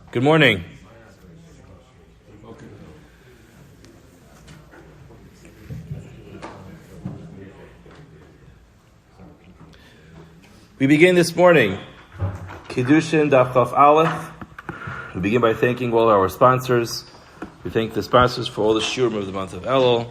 Good morning. We begin this morning, Kiddushin Daf Chaf Aleph. We begin by thanking all our sponsors. We thank the sponsors for all the shiurim of the month of Elul,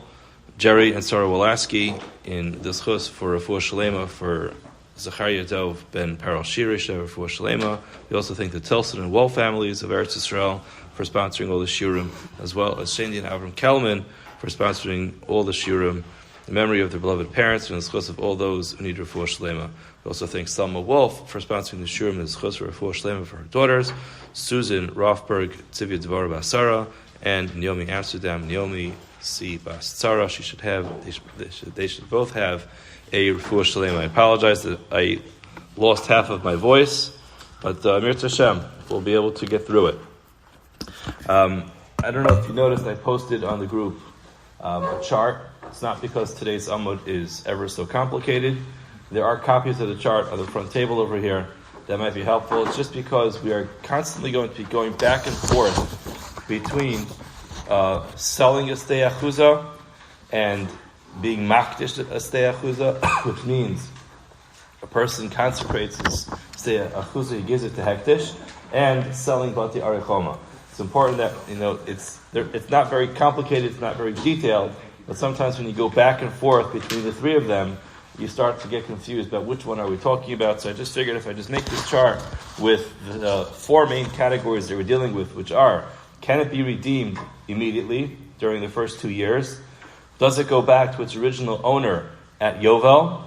Jerry and Sora Wolasky in the zechus for refuah sheleimah for Zecharya Dov ben Perel Shira refuah sheleimah. We also thank the Tilson and Wohl families of Eretz Yisrael for sponsoring all the shiurim, as well as Shaindy and Avraham Kelman for sponsoring all the shiurim in memory of their beloved parents and the zechus of all those who need refuah sheleimah. We also thank Selma Woolf for sponsoring the shiurim and the zechus for refuah sheleimah for her daughters, Susan Roufberg, Tzivia Devorah Sara, and Naomi Amsterdam, Naomi C Sara. They should both have a refuah sheleimah. I apologize that I lost half of my voice, but Mir Hashem, we'll be able to get through it. I don't know if you noticed, I posted on the group a chart. It's not because today's TALMUD is ever so complicated. There are copies of the chart on the front table over here that might be helpful. It's just because we are constantly going to be going back and forth between selling a stei achuzah and being makdish a stei achuzah, which means a person consecrates his stei achuzah, he gives it to hektish, and selling bati arechoma. It's important that it's not very complicated, it's not very detailed, but sometimes when you go back and forth between the three of them, you start to get confused about which one are we talking about. So I just figured if I just make this chart with the four main categories that we're dealing with, which are, can it be redeemed immediately during the first 2 years? Does it go back to its original owner at Yovel?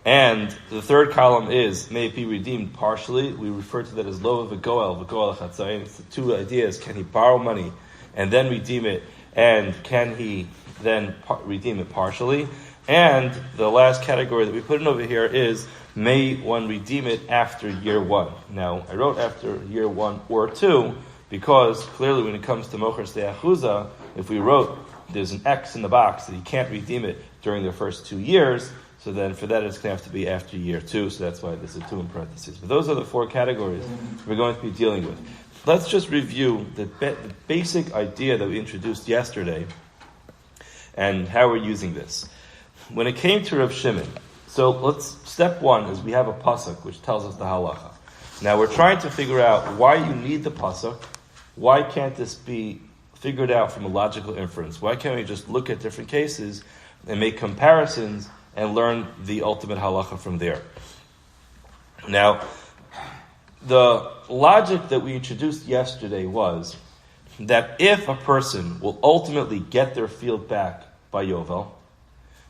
And the third column is, may it be redeemed partially? We refer to that as lo v'goel chatzayin. It's the two ideas. Can he borrow money and then redeem it? And can he then redeem it partially? And the last category that we put in over here is, may one redeem it after year one? Now, I wrote after year 1 or 2, because clearly when it comes to mocher stei achuzah, if we wrote there's an X in the box that he can't redeem it during the first 2 years, so then for that it's going to have to be after year 2, so that's why there's a 2 in parentheses. But those are the 4 categories we're going to be dealing with. Let's just review the basic idea that we introduced yesterday and how we're using this. When it came to Rav Shimon, so step 1 is we have a pasuk which tells us the halacha. Now we're trying to figure out why you need the pasuk. Why can't this be figured out from a logical inference? Why can't we just look at different cases and make comparisons and learn the ultimate halacha from there? Now, the logic that we introduced yesterday was that if a person will ultimately get their field back by Yovel,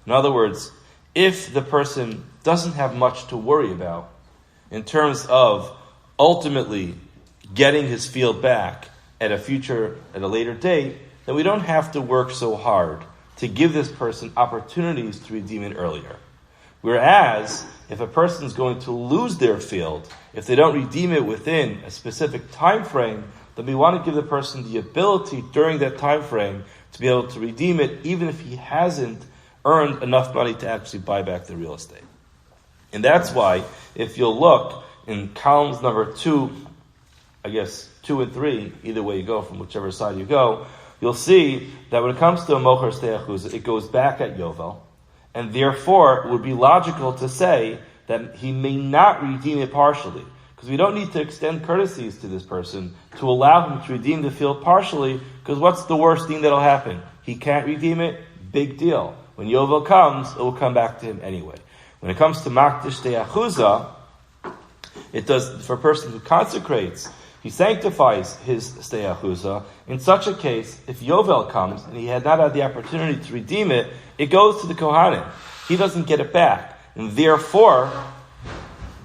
in other words, if the person doesn't have much to worry about in terms of ultimately getting his field back at a later date, then we don't have to work so hard to give this person opportunities to redeem it earlier. Whereas, if a person is going to lose their field, if they don't redeem it within a specific time frame, then we want to give the person the ability during that time frame to be able to redeem it, even if he hasn't earned enough money to actually buy back the real estate. And that's why, if you'll look in columns number 2, I guess 2 and 3, either way you go, from whichever side you go, you'll see that when it comes to a mocher stei achuzah, it goes back at Yovel, and therefore it would be logical to say that he may not redeem it partially, because we don't need to extend courtesies to this person to allow him to redeem the field partially, because what's the worst thing that'll happen? He can't redeem it? Big deal. When Yovel comes, it will come back to him anyway. When it comes to makdish stei achuzah, it does, for a person who consecrates, he sanctifies his stei achuzah. In such a case, if Yovel comes and he had not had the opportunity to redeem it, it goes to the Kohanim. He doesn't get it back. And therefore,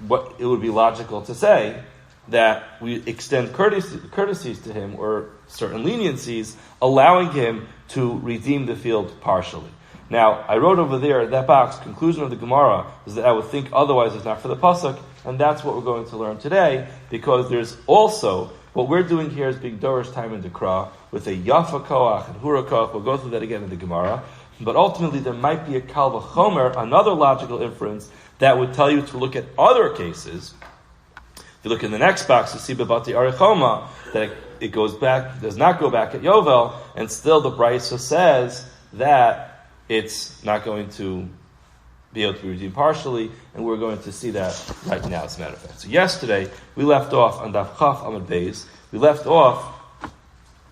what it would be logical to say that we extend courtesies to him, or certain leniencies, allowing him to redeem the field partially. Now, I wrote over there, that box, conclusion of the Gemara, is that I would think otherwise it's not for the pasuk, and that's what we're going to learn today, because there's also, what we're doing here is being dorish time in Dekra, with a yafa koach and hura koach. We'll go through that again in the Gemara. But ultimately, there might be a kal v'chomer, another logical inference, that would tell you to look at other cases If you look in the next box, you see about the Arichoma, that it goes back, does not go back at Yovel, and still the Brisa says that it's not going to be able to be redeemed partially, and we're going to see that right now, as a matter of fact. So yesterday, we left off on Daf Chaf Amud Beis. We left off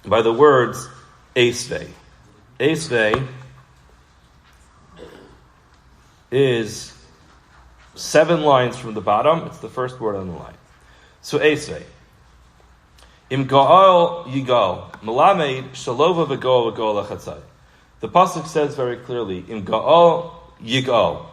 by the words Eisvei. Eisvei is 7 lines from the bottom. It's the first word on the line. So Eisvei. Im Ga'al Yigal, Melamed Shalova V'Goal V'Goal L'Chatzai. The pasuk says very clearly, Im Ga'al Yigal.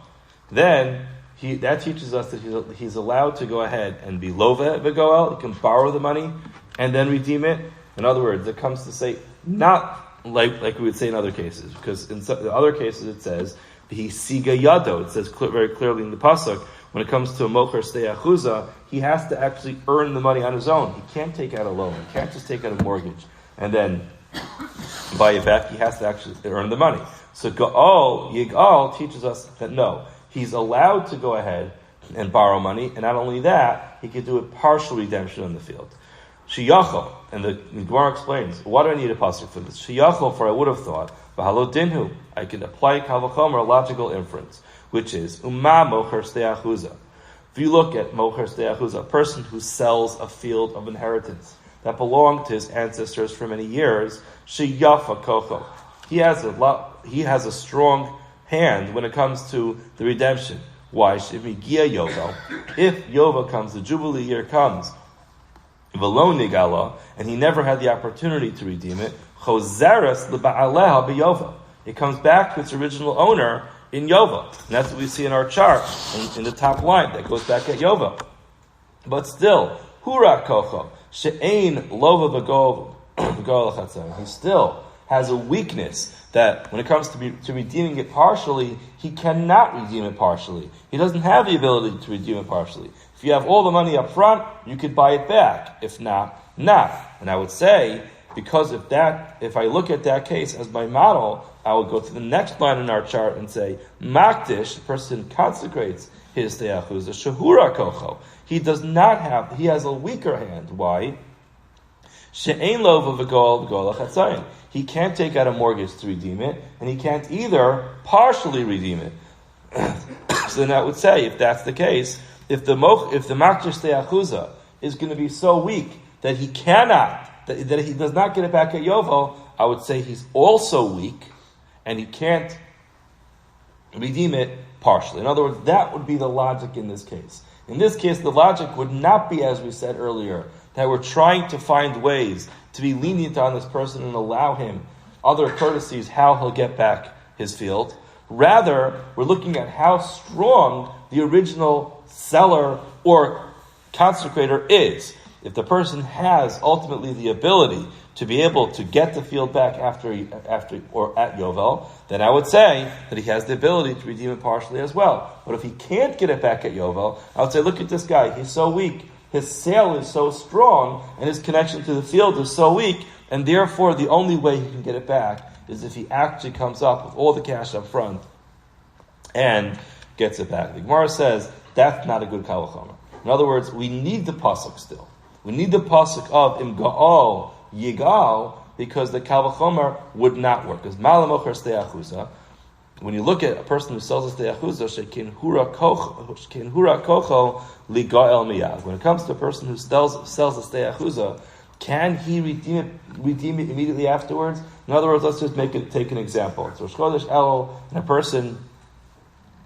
Then that teaches us that he's allowed to go ahead and be love v'goel. He can borrow the money and then redeem it. In other words, it comes to say not like we would say in other cases, because in the other cases it says he siga yado. It says very clearly in the pasuk when it comes to a mocher stei achuza, he has to actually earn the money on his own. He can't take out a loan. He can't just take out a mortgage and then buy it back. He has to actually earn the money. So Ga'al, Yigal teaches us that no, he's allowed to go ahead and borrow money, and not only that, he can do a partial redemption on the field. Shiyachol, and the Gemara explains, why do I need a pasuk for this? Shiyachol, for I would have thought, V'halo dinhu, I can apply Kavachomer, a logical inference, which is, Umma mocher stei achuza. If you look at mocher stei achuza, a person who sells a field of inheritance that belonged to his ancestors for many years, Shiyafa kocho. He has a strong hand when it comes to the redemption. Why? If Yovel comes, the Jubilee year comes, V'lo nigala, and he never had the opportunity to redeem it, Chozeres l'ba'aleha b'Yovel. It comes back to its original owner in Yovel. And that's what we see in our chart, in the top line, that goes back at Yovel. But still, Hura kocho, she'ein lova v'gol l'chatzar. He still has a weakness that when it comes to redeeming it partially, he cannot redeem it partially. He doesn't have the ability to redeem it partially. If you have all the money up front, you could buy it back. If not, not. And I would say, because if I look at that case as my model, I would go to the next line in our chart and say, Makdish, the person consecrates his te'achuz, shahura kocho. He has a weaker hand. Why? She'ein lova v'gol l'chatzayin. He can't take out a mortgage to redeem it, and he can't either partially redeem it. So then I would say, if that's the case, if the makdish te'achuza is going to be so weak that he cannot, that he does not get it back at Yovel, I would say he's also weak, and he can't redeem it partially. In other words, that would be the logic in this case. In this case, the logic would not be, as we said earlier, that we're trying to find ways to be lenient on this person and allow him other courtesies how he'll get back his field. Rather, we're looking at how strong the original seller or consecrator is. If the person has ultimately the ability to be able to get the field back after or at Yovel, then I would say that he has the ability to redeem it partially as well. But if he can't get it back at Yovel, I would say, look at this guy, he's so weak. His sale is so strong, and his connection to the field is so weak, and therefore the only way he can get it back is if he actually comes up with all the cash up front and gets it back. The Gemara says that's not a good kavachomer. In other words, we need the pasuk still. We need the pasuk of im ga'al yigal, because the kavachomer would not work. Because malamocher stei achuza, when you look at a person who sells a stei achuza, shekin hura kocho ligael miyad. When it comes to a person who sells a stei achuza, can he redeem it immediately afterwards? In other words, let's just take an example. So Rosh Chodesh Elul, and a person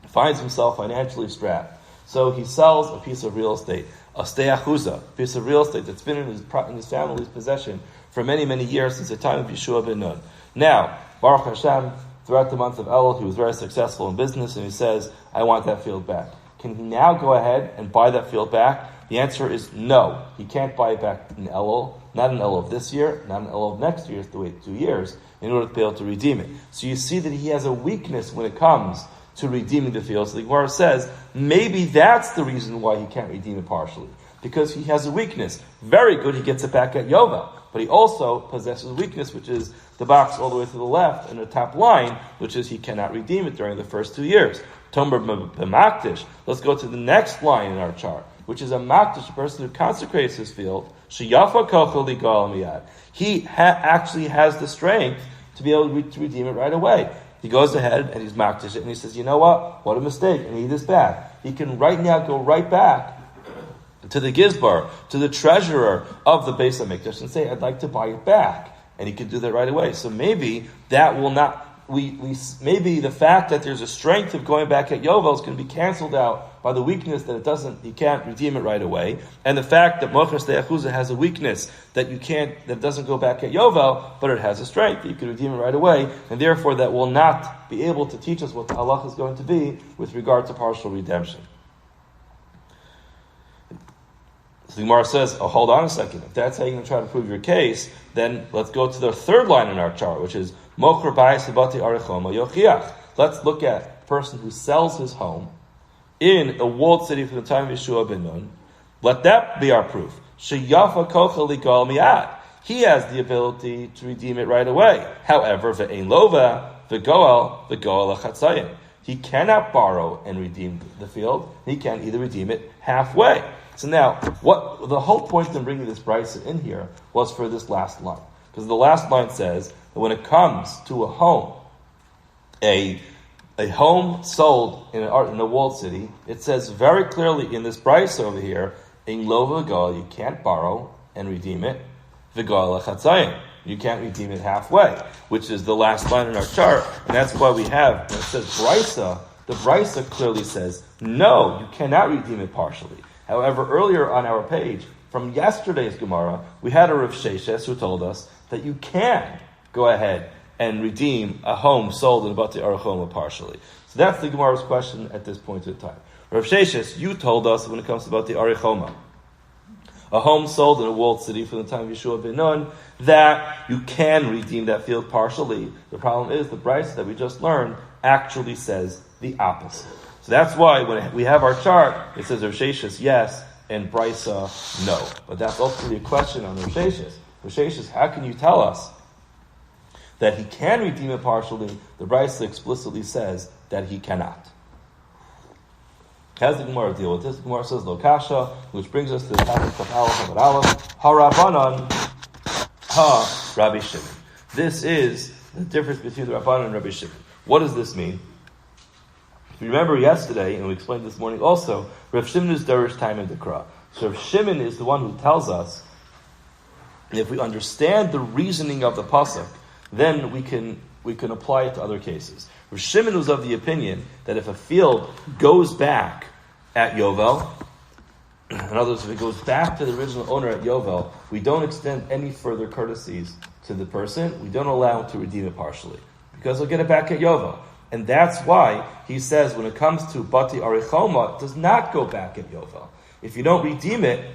finds himself financially strapped. So he sells a piece of real estate, a stei achuza, a piece of real estate that's been in his family's possession for many, many years since the time of Yeshua ben Nun. Now, Baruch Hashem, throughout the month of Elul, he was very successful in business, and he says, I want that field back. Can he now go ahead and buy that field back? The answer is no. He can't buy it back in Elul, not in Elul of this year, not in Elul of next year, he has to wait 2 years in order to be able to redeem it. So you see that he has a weakness when it comes to redeeming the field. So the Gemara says, maybe that's the reason why he can't redeem it partially. Because he has a weakness. Very good, he gets it back at Yovel. But he also possesses a weakness, which is the box all the way to the left in the top line, which is he cannot redeem it during the first 2 years. Tomer b'makdish. Let's go to the next line in our chart. which is a makdash, a person who consecrates his field, sheyafa kochel ligal miyad. He actually has the strength to be able to redeem it right away. He goes ahead and he's makdash it, and he says, you know what a mistake, I need this back. He can right now go right back to the gizbar, to the treasurer of the Beis HaMikdash, and say, I'd like to buy it back. And he can do that right away. So maybe that will not, maybe the fact that there's a strength of going back at Yovel is going to be canceled out by the weakness that he can't redeem it right away. And the fact that Mochas De'achuzah has a weakness that that doesn't go back at Yovel, but it has a strength that you can redeem it right away. And therefore that will not be able to teach us what the halach is going to be with regard to partial redemption. So the Gemara says, hold on a second. If that's how you're going to try to prove your case, then let's go to the third line in our chart, which is Mocher Bayis Habati Arechoma Yochiach. Let's look at a person who sells his home in a walled city from the time of Yeshua ben Nun. Let that be our proof. Sheyafa Kochel Ligal Miyad. He has the ability to redeem it right away. However, Ve'ein Lova, Ve'goel Achatzayim. He cannot borrow and redeem the field. He can either redeem it halfway. So now, what the whole point in bringing this brisa in here was for this last line. Because the last line says that when it comes to a home, a home sold in a walled city, it says very clearly in this brisa over here, in lo v'gal, you can't borrow and redeem it. V'gal achatzayim, you can't redeem it halfway, which is the last line in our chart. And that's why we have, when it says brisa, the brisa clearly says, no, you cannot redeem it partially. However, earlier on our page, from yesterday's Gemara, we had a Rav Sheshes who told us that you can go ahead and redeem a home sold in Bati Arachoma partially. So that's the Gemara's question at this point in time. Rav Sheshes, you told us when it comes to Bati Arachoma, a home sold in a walled city from the time of Yeshua ben Nun, that you can redeem that field partially. The problem is the brisa that we just learned actually says the opposite. So that's why when we have our chart, it says Rav Sheshes yes, and Brisa no. But that's ultimately a question on Rav Sheshes. Rav Sheshes, how can you tell us that he can redeem it partially? The Brisa explicitly says that he cannot. How does the Gemara deal with this? The Gemara says Lo Kasha, which brings us to the topic of Aleph, Ha-Rabbanan, Ha-Rabbi Shimon. This is the difference between the Rabbanan and Rabbi Shimon. What does this mean? If you remember yesterday, and we explained this morning also, Rav Shimon is Derish time in the Kra. So Rav Shimon is the one who tells us, and if we understand the reasoning of the pasuk, then we can apply it to other cases. Rav Shimon was of the opinion that if a field goes back at Yovel, in other words, if it goes back to the original owner at Yovel, we don't extend any further courtesies to the person. We don't allow him to redeem it partially, because he'll get it back at Yovel. And that's why he says when it comes to Bati Arechoma, it does not go back at Yovel. If you don't redeem it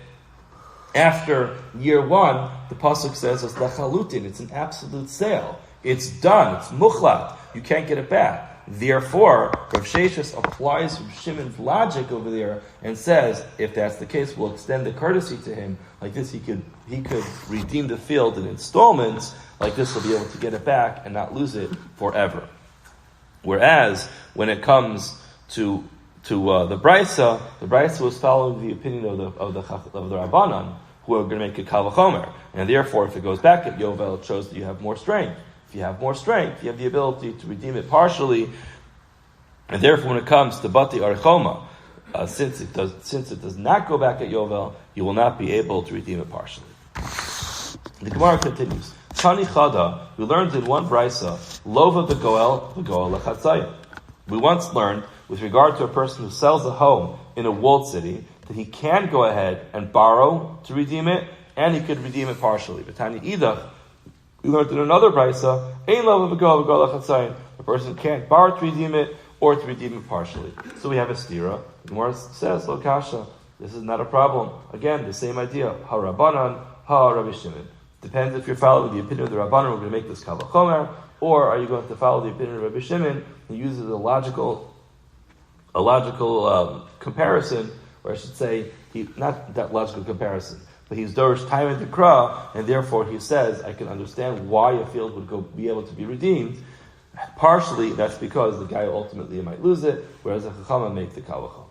after year one, the pasuk says it's lechalutin. It's an absolute sale. It's done. It's muchlat. You can't get it back. Therefore, Rav Sheshes applies Rav Shimon's logic over there and says, if that's the case, we'll extend the courtesy to him. Like this, he could redeem the field in installments. Like this, he'll be able to get it back and not lose it forever. Whereas when it comes to the Brisa was following the opinion of the Rabbanan, who are going to make a Kal V'chomer, and therefore, if it goes back at Yovel, it shows that you have more strength. If you have more strength, you have the ability to redeem it partially, and therefore, when it comes to Bati Arechoma, since it does not go back at Yovel, you will not be able to redeem it partially. The Gemara continues. Tani Chada, we learned in one brisa, Lova v'goel lechatzayim. We once learned, with regard to a person who sells a home in a walled city, that he can go ahead and borrow to redeem it, and he could redeem it partially. But Tani Idach, we learned in another brisa, Ein Lova v'goel lechatzayim. A person can't borrow to redeem it, or to redeem it partially. So we have a stira. The Gemara says, Lo Kasha, this is not a problem. Again, the same idea. Ha-Rabbanan, Ha-Rabbi Shimon. Depends if you're following the opinion of the Rabbanan, we're going to make this Kal V'chomer, or are you going to follow the opinion of Rabbi Shimon and use a logical comparison, or I should say, not that logical comparison, but he's Dorish time in the Kra, and therefore he says, I can understand why a field would be able to be redeemed. Partially, that's because the guy ultimately might lose it, whereas the Chachama make the Kal V'chomer.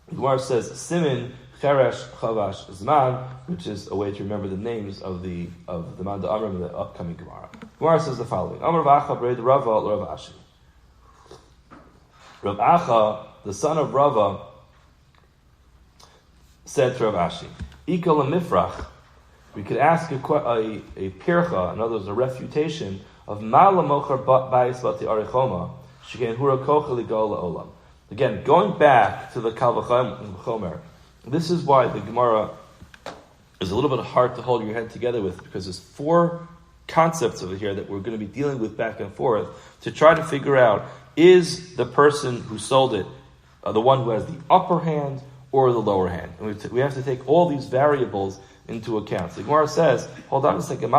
The Gemara says Simin Cheresh Chavash Zman, which is a way to remember the names of the Manda Amram in the upcoming Gemara. The Gemara says the following: Amar Vacha Bred Rava Rav Ashi. Rav Acha, the son of Rava, said to Rav Ashi, Ikal Mifrach. We could ask a pircha, in other words, a refutation of Ma'ala Mochar Ba'is Bati Arichoma, Sheken Hura Kocha Ligola Olam. Again, going back to the Kal V'chomer, this is why the Gemara is a little bit hard to hold your head together with, because there's four concepts over here that we're going to be dealing with back and forth to try to figure out, is the person who sold it the one who has the upper hand or the lower hand? And we have to take all these variables into account. So the Gemara says, hold on a second, the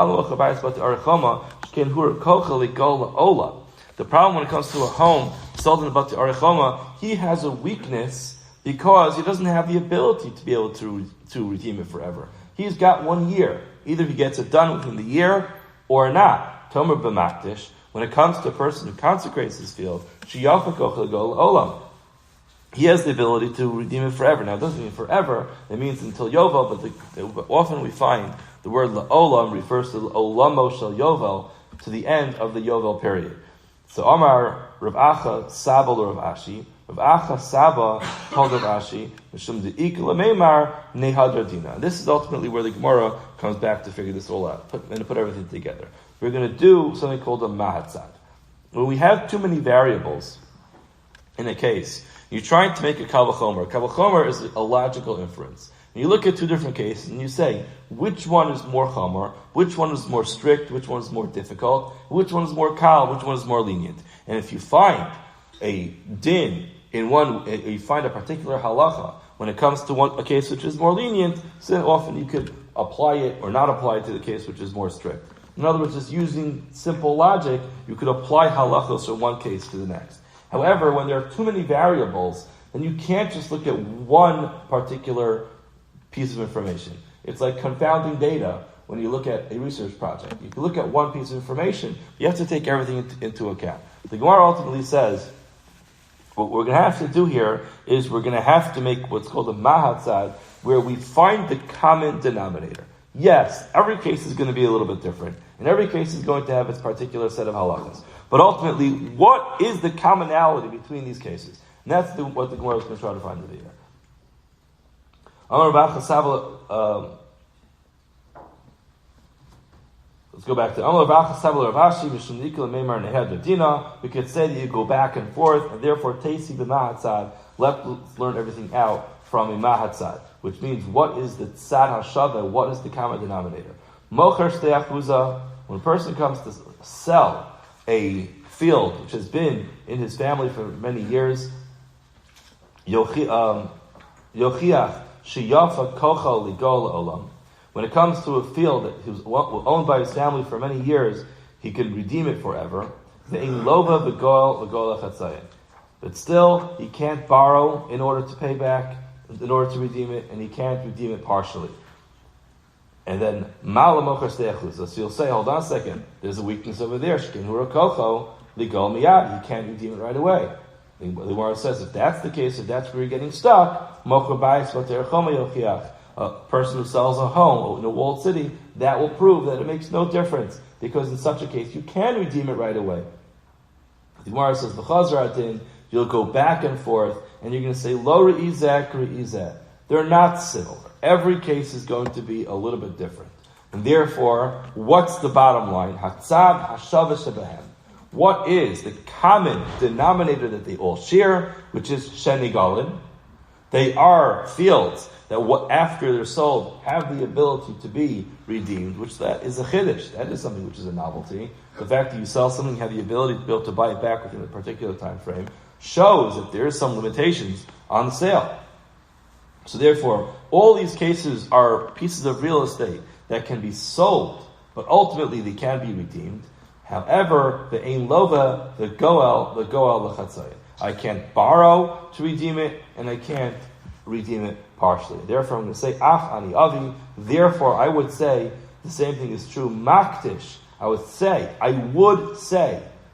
problem when it comes to a home sold in the Bati Arichoma, he has a weakness because he doesn't have the ability to be able to redeem it forever. He's got 1 year. Either he gets it done within the year or not. Tomer b'makdish, when it comes to a person who consecrates his field, olam, he has the ability to redeem it forever. Now, it doesn't mean forever. It means until Yovel, but often we find the word la'olam refers to olamo shel Yovel, to the end of the Yovel period. So Amar Rav Acha Saba Rav Ashi. Rav Acha Saba told Rav Ashi, Mishum de'ik l'meimar nehadra dina. This is ultimately where the Gemara comes back to figure this all out, and to put everything together. We're going to do something called a mahatzad. When we have too many variables in a case, you're trying to make a kal v'chomer. Kal v'chomer is a logical inference. And you look at two different cases and you say, which one is more chomer, which one is more strict, which one is more difficult, which one is more kal, which one is more lenient. And if you find a din in one, you find a particular halacha when it comes to a case which is more lenient, so then often you could apply it or not apply it to the case which is more strict. In other words, just using simple logic, you could apply halachos from one case to the next. However, when there are too many variables, then you can't just look at one particular piece of information. It's like confounding data when you look at a research project. You can look at one piece of information, you have to take everything into account. The Gemara ultimately says, what we're going to have to do here is we're going to have to make what's called a mahatzad, where we find the common denominator. Yes, every case is going to be a little bit different, and every case is going to have its particular set of halachas. But ultimately, what is the commonality between these cases? And that's what the Gemara is going to try to find over here. Let's go back to Amar Rav Sabel Rav Ashi Mishum Nikol Meimar Nehedra Dina. We could say that you go back and forth, and therefore Teisi b'Mahatzad. Let's learn everything out from a Mahatzad, which means what is the Tzad Hashava? What is the common denominator? Mocher Shtei Achuza. When a person comes to sell a field which has been in his family for many years, Yochiach Sheyafa Kocha Ligol Olam. When it comes to a field that was owned by his family for many years, he can redeem it forever. But still, he can't borrow in order to pay back, in order to redeem it, and he can't redeem it partially. And then, so you'll say, hold on a second, there's a weakness over there. He can't redeem it right away. The Gemara says, if that's the case, if that's where you're getting stuck, a person who sells a home in a walled city, that will prove that it makes no difference, because in such a case, you can redeem it right away. The Gemara says, you'll go back and forth, and you're going to say, lo re'izeh, re'izeh. They're not similar. Every case is going to be a little bit different. And therefore, what's the bottom line? Hatzad hashava shebehem. What is the common denominator that they all share, which is shenigalin? They are fields that after they're sold have the ability to be redeemed, which that is a chiddush. That is something which is a novelty. The fact that you sell something, have the ability to be able to buy it back within a particular time frame, shows that there is some limitations on the sale. So therefore, all these cases are pieces of real estate that can be sold, but ultimately they can be redeemed. However, the ein lova, the goel lechatzayim. I can't borrow to redeem it, and I can't redeem it partially. Therefore, I'm going to say af ani avi. Therefore, I would say the same thing is true. Maktish. I would say,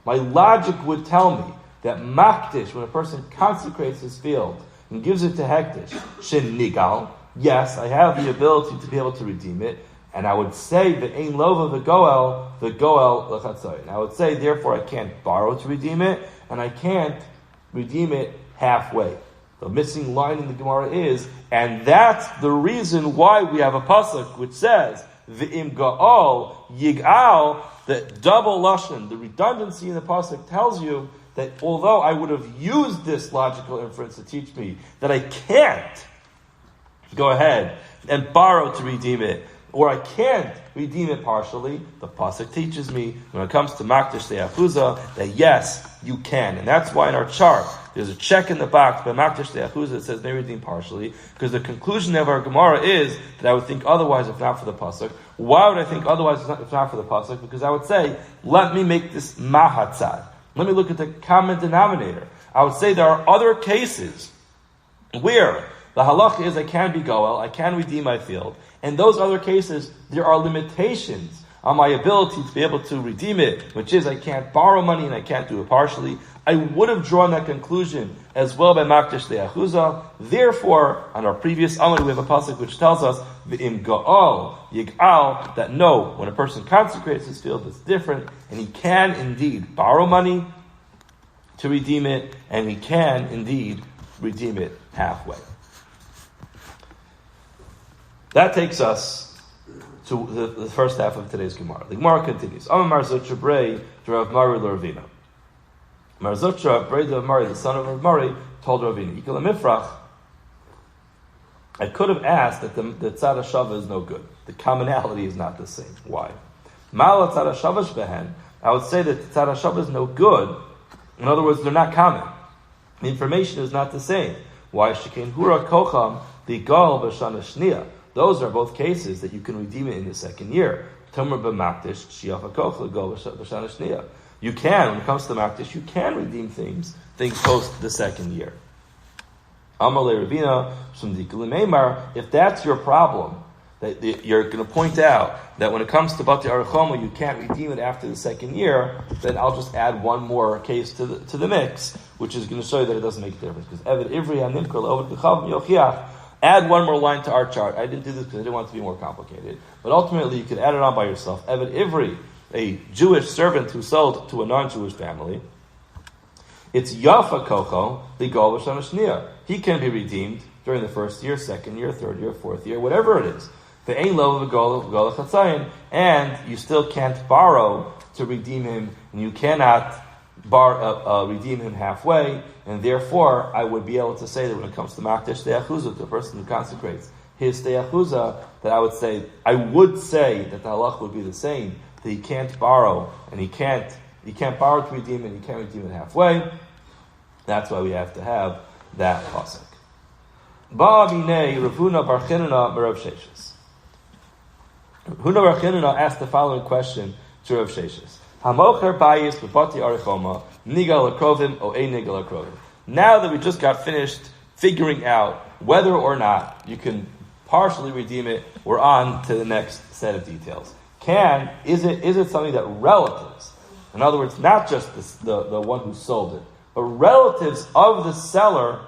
my logic would tell me that maktish, when a person consecrates his field, and gives it to hektish, shin nigal, yes, I have the ability to be able to redeem it, and I would say the ein lova the goel lechatzayin. I would say, therefore, I can't borrow to redeem it, and I can't redeem it halfway. The missing line in the Gemara is, and that's the reason why we have a pasuk which says, V'im ga'al yig'al, the double lashon, the redundancy in the pasuk tells you that although I would have used this logical inference to teach me that I can't go ahead and borrow to redeem it, or I can't redeem it partially, the pasuk teaches me when it comes to makdish de'achuza that yes, you can. And that's why in our chart, there's a check in the box by makdish de'achuza that says may redeem partially, because the conclusion of our Gemara is that I would think otherwise if not for the pasuk. Why would I think otherwise if not for the pasuk? Because I would say, let me make this mahatzad. Let me look at the common denominator. I would say there are other cases where the halacha is I can be goel, I can redeem my field. In those other cases, there are limitations on my ability to be able to redeem it, which is I can't borrow money and I can't do it partially. I would have drawn that conclusion as well by makdish de'achuza. Therefore, on our previous amud, we have a pasuk which tells us v'im ga'al yig'al, that no, when a person consecrates his field, it's different, and he can indeed borrow money to redeem it, and he can indeed redeem it halfway. That takes us to the first half of today's Gemara. The Gemara continues. Amar Zecharya Brei to Rav Mari l'Ravina. Mar Zecharya Brei to Rav Mari, the son of Rav Mari, told Ravina, Ikal Mifrach, I could have asked that the tzad hashava is no good. The commonality is not the same. Why? Ma'ala tzad hashava shbehen, I would say that the tzad hashava is no good. In other words, they're not common. The information is not the same. Why? Shekein hura kocham the gal b'shana shniya. Those are both cases that you can redeem it in the second year. You can, when it comes to makdish, you can redeem things post the second year. If that's your problem, that you're going to point out that when it comes to Bati Arachoma, you can't redeem it after the second year, then I'll just add one more case to the mix, which is going to show you that it doesn't make a difference. Because Eved Ivri HaNimkar L'Oved B'Chav Yochiach. Add one more line to our chart. I didn't do this because I didn't want it to be more complicated. But ultimately, you could add it on by yourself. Eved Ivri, a Jewish servant who sold to a non-Jewish family, it's Yafa Kocho, the Gol B'Shana Shniya. He can be redeemed during the first year, second year, third year, fourth year, whatever it is. The Ein Lo V'Gol Chatzayin, and you still can't borrow to redeem him, and you cannot redeem him halfway, and therefore I would be able to say that when it comes to makdish de'achuza, the person who consecrates his de'achuza, that I would say that the halach would be the same, that he can't borrow, and he can't borrow to redeem it, and he can't redeem it halfway. That's why we have to have that pasuk. Ba'aminei Ravuna Bar Chinana Rav Sheshes. Ravuna Bar Chinana asked the following question to Rav Sheshes. Hamocher bayis b'bati arichoma nigal akrovim o ein nigal akrovim. Now that we just got finished figuring out whether or not you can partially redeem it, we're on to the next set of details. Is it something that relatives, in other words, not just the one who sold it, but relatives of the seller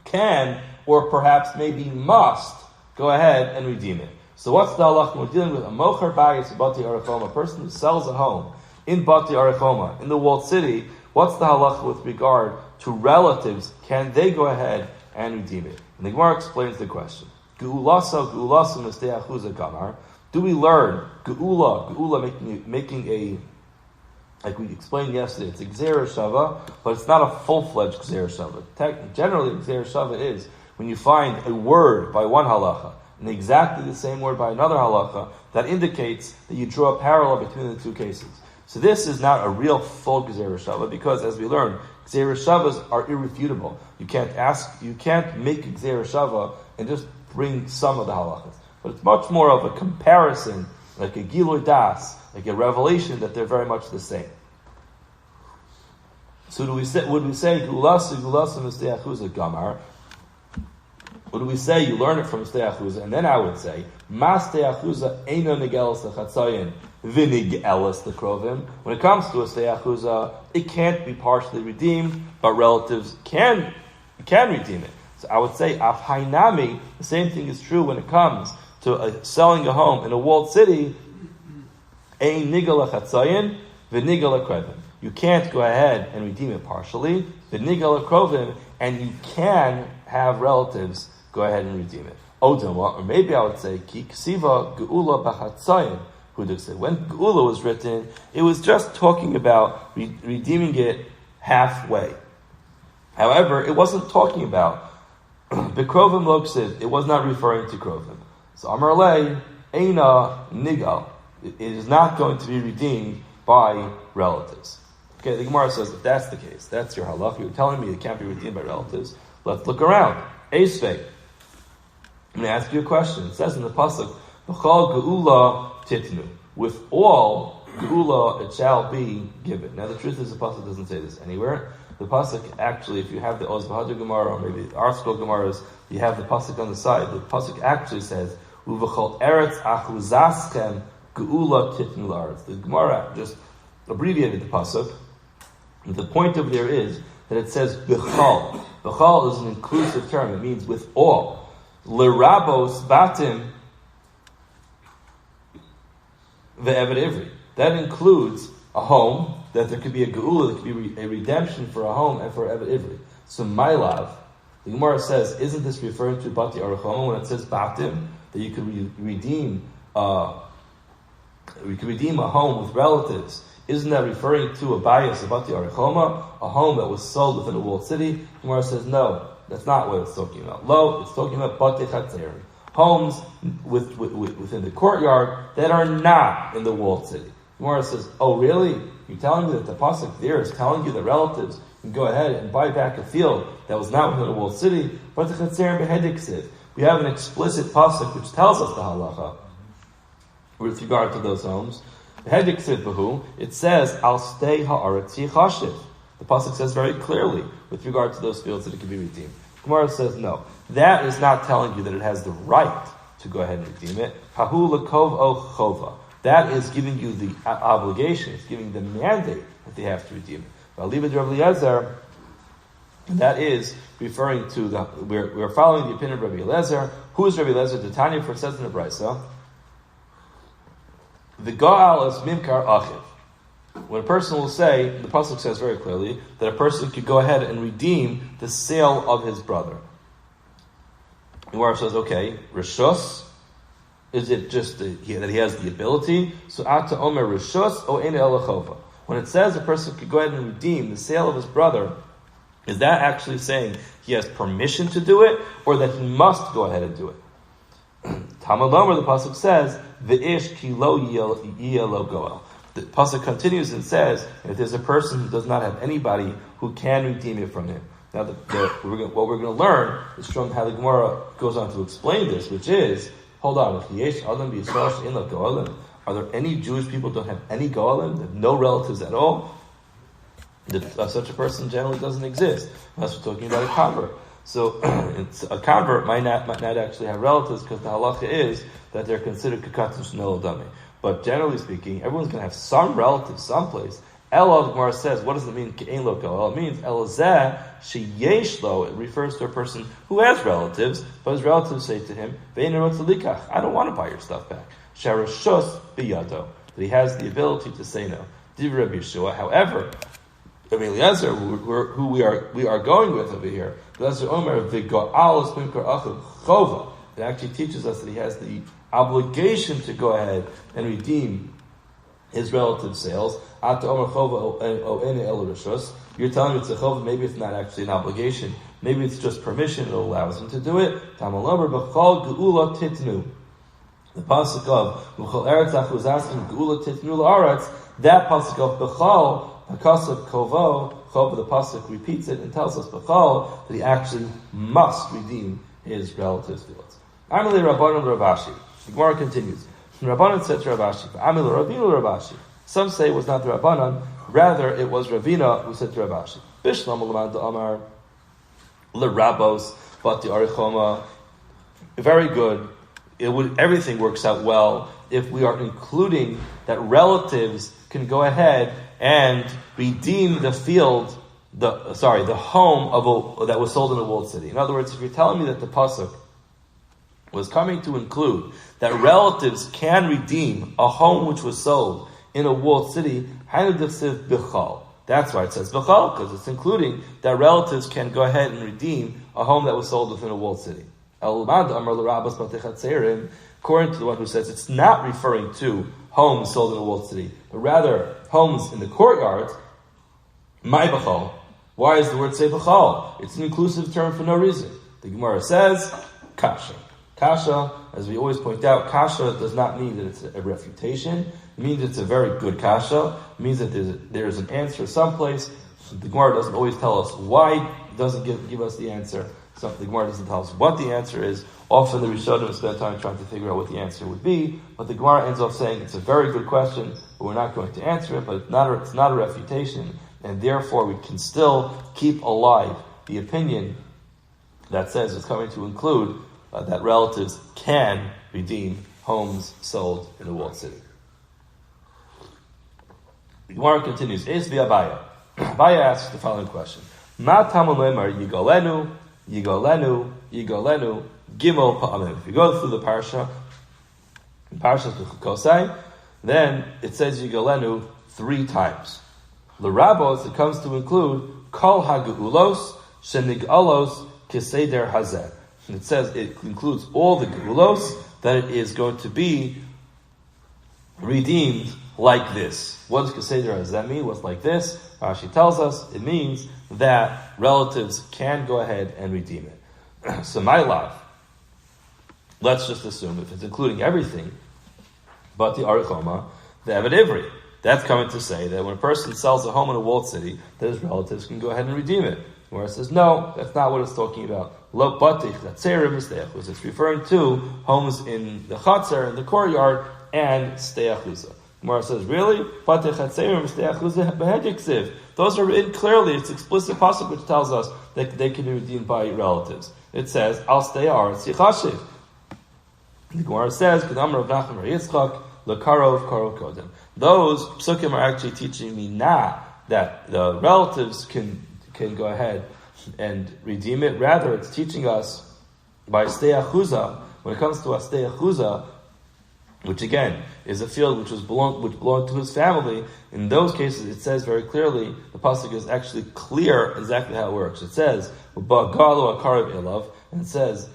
can, or perhaps maybe must, go ahead and redeem it. So what's the halach? We're dealing with a mocher bayis b'bati arachoma, a person who sells a home in Bati Arachoma, in the walled city. What's the halach with regard to relatives? Can they go ahead and redeem it? And the Gemara explains the question. Geulasa misteachuza gamar. Do we learn geula making a, like we explained yesterday, it's a gzeira shava, but it's not a full-fledged gzeira shava. Generally, gzeira shava is when you find a word by one halacha and exactly the same word by another halacha, that indicates that you draw a parallel between the two cases. So this is not a real full gzeira shava, because as we learned, gzeira shavas are irrefutable. You can't make a gzeira shava and just bring some of the halachas. But it's much more of a comparison, like a gilui das, like a revelation that they're very much the same. So would we say gulasa misteachuza gamar? Would we say you learn it from misteachuza? And then I would say masteachuza eino negelos lechatzayin v'nigelos lekrovim. When it comes to a steachuza, it can't be partially redeemed, but relatives can redeem it. So I would say, af hainami, the same thing is true when it comes to selling a home in a walled city. Ein nigal achatzayin, v'nigal akrovim. You can't go ahead and redeem it partially. V'nigal akrovim, and you can have relatives go ahead and redeem it. Odama, or maybe I would say, ki ksiva geula b'chatzayin. When geula was written, it was just talking about redeeming it halfway. However, it wasn't talking about Bekrovim Loksid. It was not referring to Krovim. So Amar Lei, Eina Nigal. It is not going to be redeemed by relatives. Okay, the Gemara says, if that's the case, that's your halach. You're telling me it can't be redeemed by relatives. Let's look around. Eisvei. I'm going to ask you a question. It says in the pasuk, B'chal Geula Titnu. With all Geula it shall be given. Now the truth is the pasuk doesn't say this anywhere. The pasuk actually, if you have the Oz Bahadur Gemara or maybe the Arskol Gemaras, you have the pasuk on the side. The pasuk actually says, "Uvachol Eretz Achuzaschem Geula Titnu La'aretz." The Gemara just abbreviated the pasuk. The point over there is that it says B'chal. B'chal is an inclusive term. It means with all. L'rabos batim ve'eved ivri. That includes a home, that there could be a geula, there could be a redemption for a home and for eved ivri. So my love, the Gemara says, isn't this referring to bati arachoma when it says batim, that you could redeem a home with relatives? Isn't that referring to a bias of bati arachoma, a home that was sold within a walled city? The Gemara says, no, that's not what it's talking about. Lo, it's talking about bati chatzerim, homes within the courtyard that are not in the walled city. The Gemara says, oh really? You're telling me that the pasuk there is telling you that relatives can go ahead and buy back a field that was not within a walled city? But the chatzerim behediksiv. We have an explicit pasuk which tells us the halacha with regard to those homes. It says, "Al stay haaretz yichashiv." The pasuk says very clearly with regard to those fields that it can be redeemed. Gemara says, no, that is not telling you that it has the right to go ahead and redeem it. Hahu lekov o chova. That is giving you the obligation, it's giving the mandate that they have to redeem it. V'alibed Rabbi Eliezer, and that is referring to we're following the opinion of Rabbi Eliezer. Who is Rabbi Eliezer? The Tanya for says in the Brisa, the Gaal is mimkar achiv. When a person will say, the pasuk says very clearly, that a person could go ahead and redeem the sale of his brother. The Gemara says, okay, rishus, is it just that he has the ability? So ata omer rishus o ene elachova. When it says a person could go ahead and redeem the sale of his brother, is that actually saying he has permission to do it, or that he must go ahead and do it? Talmud, the pasuk says, "V'ish ki lo yelo goel." The pasuk continues and says, if there's a person who does not have anybody who can redeem it from him. Now, what we're going to learn is from how the Gemara goes on to explain this, which is, hold on, are there any Jewish people who don't have any goelim, that have no relatives at all? Such a person generally doesn't exist, unless we're talking about a convert. So a convert might not actually have relatives, because the halacha is that they're considered kakatzim shnei dami. But generally speaking, everyone's going to have some relatives someplace. Elo, the Gemara says, what does it mean? Ke'ein lo goel. It means elazeh sheyesh lo. It refers to a person who has relatives, but his relatives say to him, "Ve'ein rotz likach." I don't want to buy your stuff back. Sharashus biyado. That he has the ability to say no. Div Rabbi Yeshua. However, Rabbi Eliezer, who we are going with over here, Eliezer Omer v'go'al espimkar achiv chova. It actually teaches us that he has the obligation to go ahead and redeem his relative sales. You're telling me it's a chova, maybe it's not actually an obligation. Maybe it's just permission that allows him to do it. The pasuk of that pasuk of Bechal, Hakasab Kovo, the pasuk repeats it and tells us Bechal that he actually must redeem his relative's fields. Amili Rabbanon Ravashi. The Gemara continues. Rabbanon said to Ravashi, Amili Rabinu Ravashi. Some say it was not the Rabbanon, rather it was Ravina who said to Ravashi. Bishlam Ulamad Amar L'Rabos Bati Arichoma. Very good. Everything works out well if we are including that relatives can go ahead and redeem the field the home that was sold in a walled city. In other words, if you're telling me that the pasuk was coming to include that relatives can redeem a home which was sold in a walled city, that's why it says b'chal, because it's including that relatives can go ahead and redeem a home that was sold within a walled city. According to the one who says it's not referring to homes sold in a walled city, but rather homes in the courtyards, my b'chal. Why does the word say b'chal? It's an inclusive term for no reason. The Gemara says, kasha. Kasha, as we always point out, kasha does not mean that it's a refutation. It means it's a very good kasha. It means that there's an answer someplace. The Gemara doesn't always tell us why. It doesn't give us the answer. The Gemara doesn't tell us what the answer is. Often the Rishonim spend time trying to figure out what the answer would be, but the Gemara ends up saying it's a very good question, but we're not going to answer it, but it's not a refutation, and therefore we can still keep alive the opinion that says it's coming to include that relatives can redeem homes sold in a walled city. The Gemara continues, Es v'Abaya. Abaya asks the following question. Ma tamu lemar yigolenu, yigolenu, yigolenu, gimel pa'amim. If you go through the parsha, in Parshas Kosai, then it says yigolenu 3 times. L'rabos, it comes to include kol ha'geulos shenigalos keseder hazeh. It says it includes all the geulos that it is going to be redeemed like this. What does keseder hazeh mean? What's like this? Rashi tells us it means that relatives can go ahead and redeem it. So my love, let's just assume if it's including everything, but the Arichoma, the Evet Ivri, that's coming to say that when a person sells a home in a walled city, that his relatives can go ahead and redeem it. Where it says, no, that's not what it's talking about. Lo batich, that's zechus. It's referring to homes in the chatzar, in the courtyard, and steyachuza. Gemara says, really? Those are written clearly. It's explicit passage which tells us that they can be redeemed by relatives. It says, al steyar tzichashiv. The Gemara says, Kedamar Rav Nachman Bar Yitzchak, lekarov karov kodem. Those psukim are actually teaching me not that the relatives can go ahead and redeem it. Rather, it's teaching us by steyachuza, when it comes to a steyachuza, which again is a field which belonged to his family. In those cases, it says very clearly, the pasuk is actually clear exactly how it works. It says, "Ba'galo akarav elav," and it says,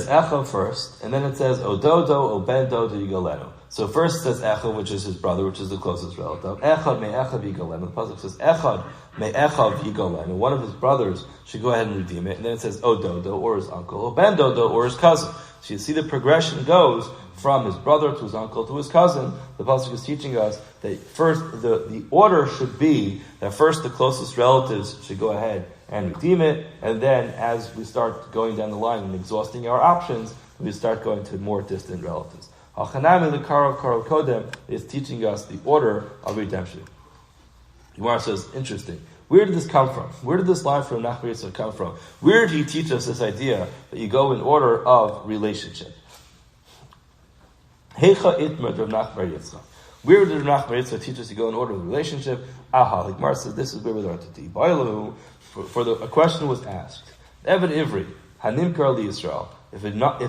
Echav first, and then it says Ododo, Obendo, Yigolenu. So first it says Echav, which is his brother, which is the closest relative. Echad me Echav Yigolenu. The pasuk says Echad me Echav Yigolenu. One of his brothers should go ahead and redeem it. And then it says Ododo, or his uncle, Obendodo, or his cousin. So you see the progression goes from his brother to his uncle to his cousin. The pasuk is teaching us that first the order should be that first the closest relatives should go ahead and redeem it, and then as we start going down the line and exhausting our options, we start going to more distant relatives. Hachanami l'karov karov kodem is teaching us the order of redemption. Gemara says, interesting. Where did this come from? Where did this line from Nachman Yitzchak come from? Where did he teach us this idea that you go in order of relationship? Heicha itmad Rav Nachman Yitzchak. Where did Rav Nachman Yitzchak teach us to go in order of relationship? Aha, like Gemara says, this is where we learn to do. A question was asked. Evet Ivri, Hanimkar li Yisrael. If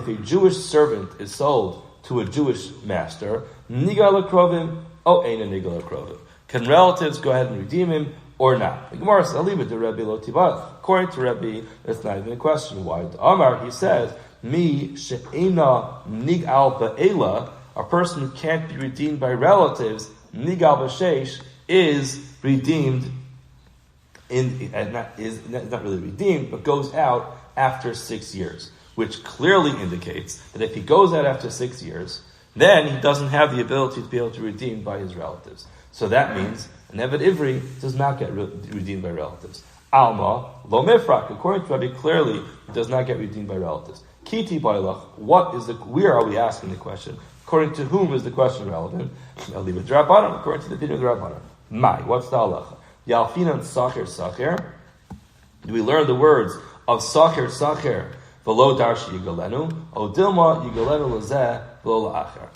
a Jewish servant is sold to a Jewish master, Nigal Krovim, o Eina Nigal Krovim. Can relatives go ahead and redeem him or not? The Gemara says, Aliba de Rabbi lo tibat. According to Rabbi, that's not even a question. Why? Amar, he says, Mi she'ena nigal ba'ela, a person who can't be redeemed by relatives, nigal b'sheish, is redeemed is not really redeemed, but goes out after 6 years, which clearly indicates that if he goes out after 6 years, then he doesn't have the ability to be able to be redeemed by his relatives. So that means an Evet Ivri does not get redeemed by relatives. Alma, lo mifrak, according to Rabbi, clearly he does not get redeemed by relatives. Kiti bailach, where are we asking the question? According to whom is the question relevant? I'll leave it Rabbanan, according to the opinion of the Rabbanan. Mai, what's the halacha? Yalfinan sacher sacher. Do we learn the words of sacher sacher? V'lo darshi yigalenu. O dilma yigalenu lazeh v'lo la'acher.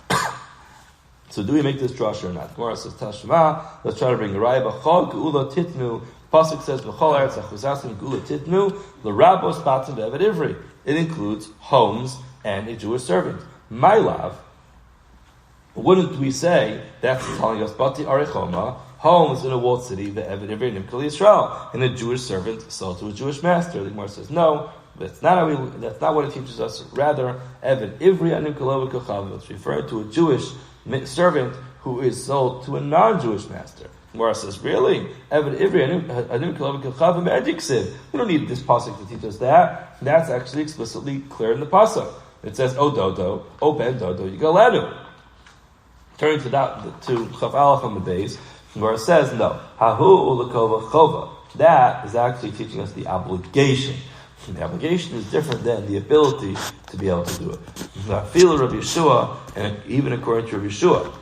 So do we make this drasha or not? Gemara says, Tashma, let's try to bring the Raya. B'chol geula titnu. Pasuk says, B'chol eretz achuzasim geula titnu, l'rabos batim ve'eved ivri. It includes homes and a Jewish servant. My love, wouldn't we say that's telling us Bati Arechoma, homes in a walled city, the Eved Ivri Nimkal Yisrael, and a Jewish servant sold to a Jewish master? The Gemara says, no, that's not what it teaches us. Rather, Eved Ivri Nimkal Kochav, it's referring to a Jewish servant who is sold to a non-Jewish master. The Gemara says, really? Eved Ivri Nimkal Kochav Magiksiv. We don't need this pasuk to teach us that. That's actually explicitly clear in the pasuk. It says, O Dodo, O Ben Dodo, Yigalenu. Turning to Chav Aleph on the base, where it says, no, Hahu Ulakova Chova. That is actually teaching us the obligation. The obligation is different than the ability to be able to do it. Fila Rabbi Yeshua, and even according to Rabbi Yeshua.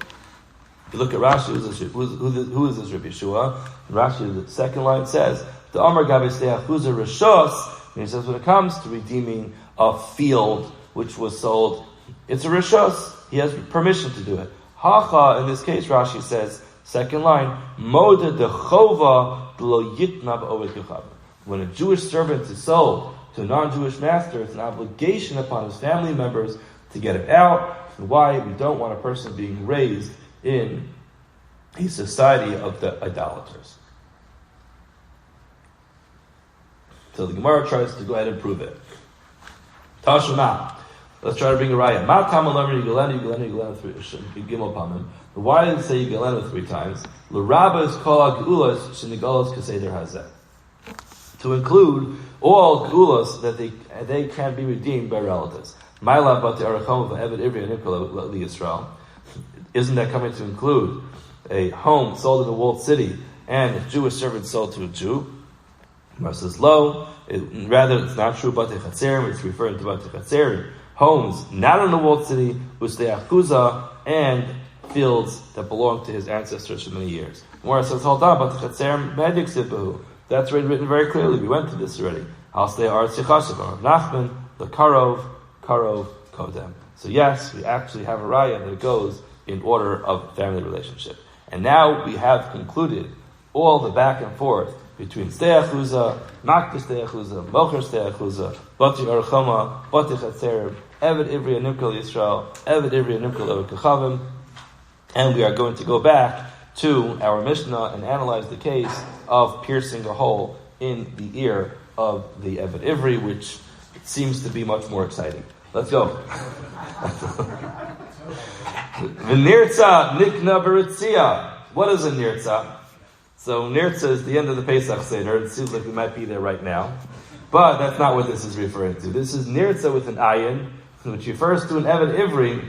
If you look at Rashi, who is this Rabbi Yeshua? Rashi, the second line says, the Amar Gabi Seachuza Rishos, and he says when it comes to redeeming a field which was sold, it's a Rishos. He has permission to do it. Hacha, in this case, Rashi says, second line, Moda de Chova lo yitnab oved kuchav. When a Jewish servant is sold to a non-Jewish master, it's an obligation upon his family members to get it out. And why? We don't want a person being raised in a society of the idolaters. So the Gemara tries to go ahead and prove it. Tashma. Let's try to bring a raya. Ma kama lemer yigalenu gimel pamim. Why did it say yigalenu 3 times? L'rabas kol ha'geulas shenigalos kaseder hazeh. To include all geulas that they can be redeemed by relatives. Ma'ila bati arachom v'eved ivri anikol Yisrael. Isn't that coming to include a home sold in a walled city and a Jewish servant sold to a Jew? Mar says lo. Rather, it's not true. Bati chatzerim. It's referring to bati chatzerim. Homes not in the walled city, usteachuza, and fields that belonged to his ancestors for many years. More says, hold on, but the chatzerim magic sipahu. That's written very clearly. We went to this already. Halstei aretz yichashav, Nachman, the karov, kodem. So yes, we actually have a raya that goes in order of family relationship. And now we have concluded all the back and forth between steachuza, makti steachuza, mocher steachuza, bati archoma, bati chatzerim, Eved Ivri Nimkal Yisrael, Eved Ivri Nimkal Eved Kachavim, and we are going to go back to our Mishnah and analyze the case of piercing a hole in the ear of the Eved Ivri, which seems to be much more exciting. Let's go. V'nirtza nikna b'ritzia. What is a nirtza? So nirtza is the end of the Pesach Seder. It seems like we might be there right now. But that's not what this is referring to. This is nirtza with an ayin, which refers to an Eved Ivri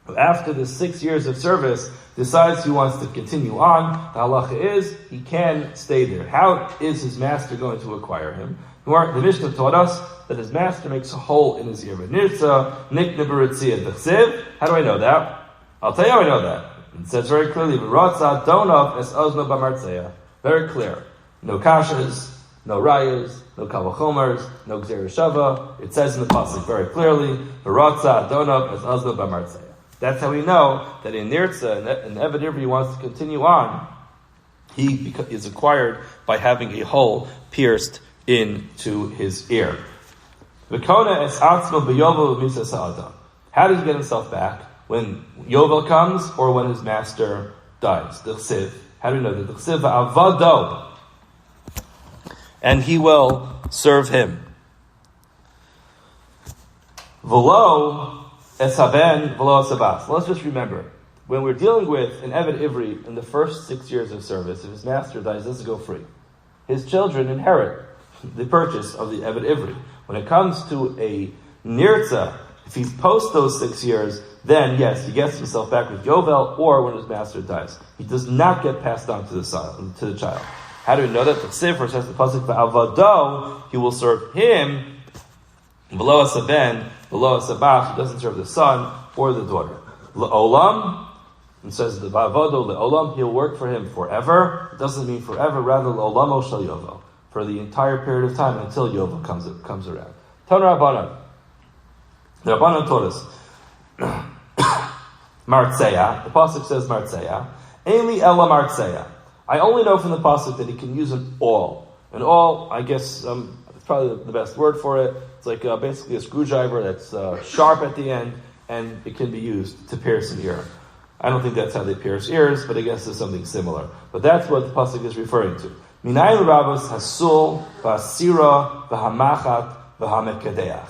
who after the 6 years of service decides he wants to continue on. The halacha is he can stay there. How is his master going to acquire him? The Mishnah taught us that his master makes a hole in his ear. Nirtza nikna b'ritzia d'chsev. How do I know that? I'll tell you how I know that. It says very clearly, v'ratza donav es ozno b'martzeya. Very clear. No kashas, no rayas, no kavachomers, no gzera shava. It says in the pasuk very clearly, v'ratza donav es ozno b'martzeya. That's how we know that in Nirtza, and Eved Ivri wants to continue on, he is acquired by having a hole pierced into his ear. V'kona es atzmo b'yovel misa sa'ada. How does he get himself back? When Yovel comes or when his master dies. The chsiv. How do we know that? The chsiv avado. And he will serve him. V'lo es haben, v'lo es abas. Let's just remember, when we're dealing with an Eved Ivri in the first 6 years of service, if his master dies, he doesn't go free. His children inherit the purchase of the Eved Ivri. When it comes to a Nirtza, if he's post those 6 years, then yes, he gets himself back with Yovel or when his master dies. He does not get passed on to the child. How do we know that? The Tzivia says the pasuk v'avado, he will serve him, v'lo asaben, v'lo asabach, he doesn't serve the son or the daughter. L'olam, it says the v'avado l'olam, he'll work for him forever. It doesn't mean forever, rather l'olamo shel Yovel, for the entire period of time until Yovel comes around. Ton Rabbanan. The Rabbanan taught us Martzeya. The pasuk says Martzeya. Eli ella Martzeya. I only know from the pasuk that he can use an awl. An awl, I guess, it's probably the best word for it. It's like basically a screwdriver that's sharp at the end, and it can be used to pierce an ear. I don't think that's how they pierce ears, but I guess it's something similar. But that's what the pasuk is referring to. Minayin Rabbos hasul v'asira v'hamachat v'hamekedeach.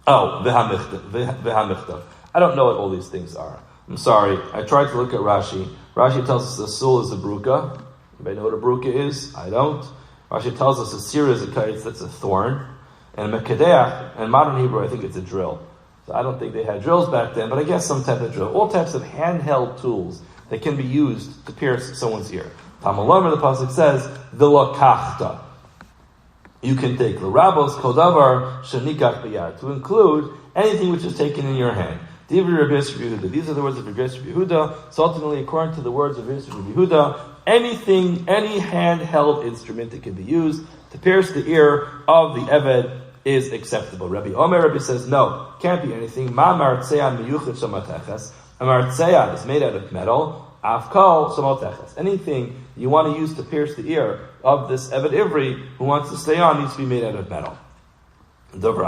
Oh, v'hamichtav. I don't know what all these things are. I'm sorry. I tried to look at Rashi. Rashi tells us the sul is a bruka. Anybody know what a bruka is? I don't. Rashi tells us a sira is a kite, that's a thorn. And mekedeach, in modern Hebrew, I think it's a drill. So I don't think they had drills back then, but I guess some type of drill. All types of handheld tools that can be used to pierce someone's ear. Talmud, the pasuk says, "V'lokachta." You can take l'rabos kol davar shenikach b'yad, to include anything which is taken in your hand. These are the words of Rabbi Yehuda. So ultimately, according to the words of Rabbi Yehuda, anything, any handheld instrument that can be used to pierce the ear of the Eved is acceptable. Rabbi says, no, can't be anything. Ma martzeya miyuchet shamateches. A martzeya is made out of metal. Afkal shamateches. Anything you want to use to pierce the ear of this Eved Ivri who wants to stay on needs to be made out of metal. Dover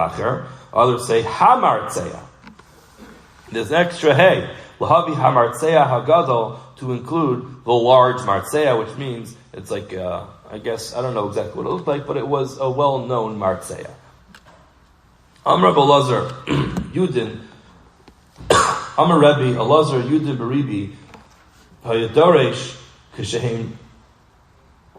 others say ha martzeya. There's extra hey. Lahavi ha martzeya hagadol, to include the large martzeya, which means it's like, I guess, I don't know exactly what it looked like, but it was a well-known martzeya. Amar Belazar Yudin, Amar Rabbi Elazar Yudin Beribi, Hayadoresh Kishaim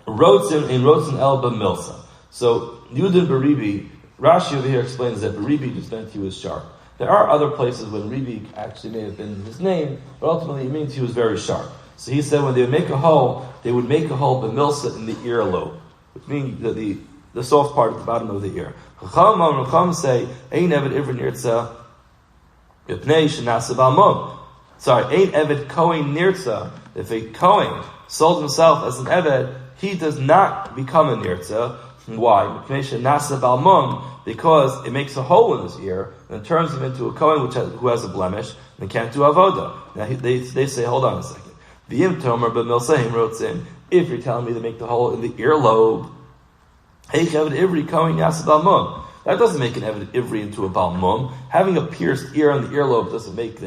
Rotzen in Rotzen Elba Milsa. So Yudin Beribi, Rashi over here explains that Beribi just meant he was sharp. There are other places when Ribi actually may have been his name, but ultimately it means he was very sharp. So he said when they would make a hole, they would make a hole b'milsa in the earlobe, which means that the soft part at the bottom of the ear. Chacham say, Ein Eved Ivri Nirtza, Yipnei Shenasa Balmum. Sorry, Ein Eved Kohen Nirtza. If a Kohen sold himself as an Eved, he does not become a Nirtza. Why? Yipnei Shenasa Balmum, because it makes a hole in his ear and turns him into a Kohen who has a blemish and can't do avoda. Now they say, hold on a second. V'im tomer b'milseim rotzin. If you're telling me to make the hole in the earlobe, hey, Eved Ivri Kohen Yasa Balmum. That doesn't make an Eved Ivri into a Balmum. Having a pierced ear on the earlobe doesn't make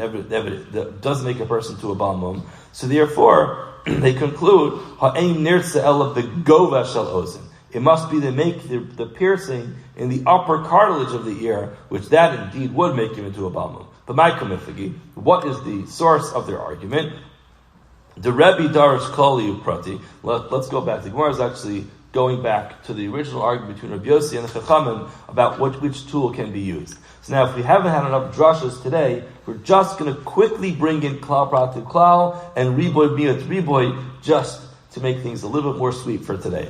doesn't make a person to a Balmum. So therefore, they conclude ha'ein nirtza ela begova shel ozen. It must be they make the piercing in the upper cartilage of the ear, which that indeed would make him into a balmum. But my kamifagi, what is the source of their argument? The Rabbi Darish Kali Uprati. Let's go back. The Gemara is actually going back to the original argument between Rabbi Yossi and the Chachamim about which tool can be used. So now, if we haven't had enough drashas today, we're just going to quickly bring in klal pratu klal and riboy miyat riboy, just to make things a little bit more sweet for today.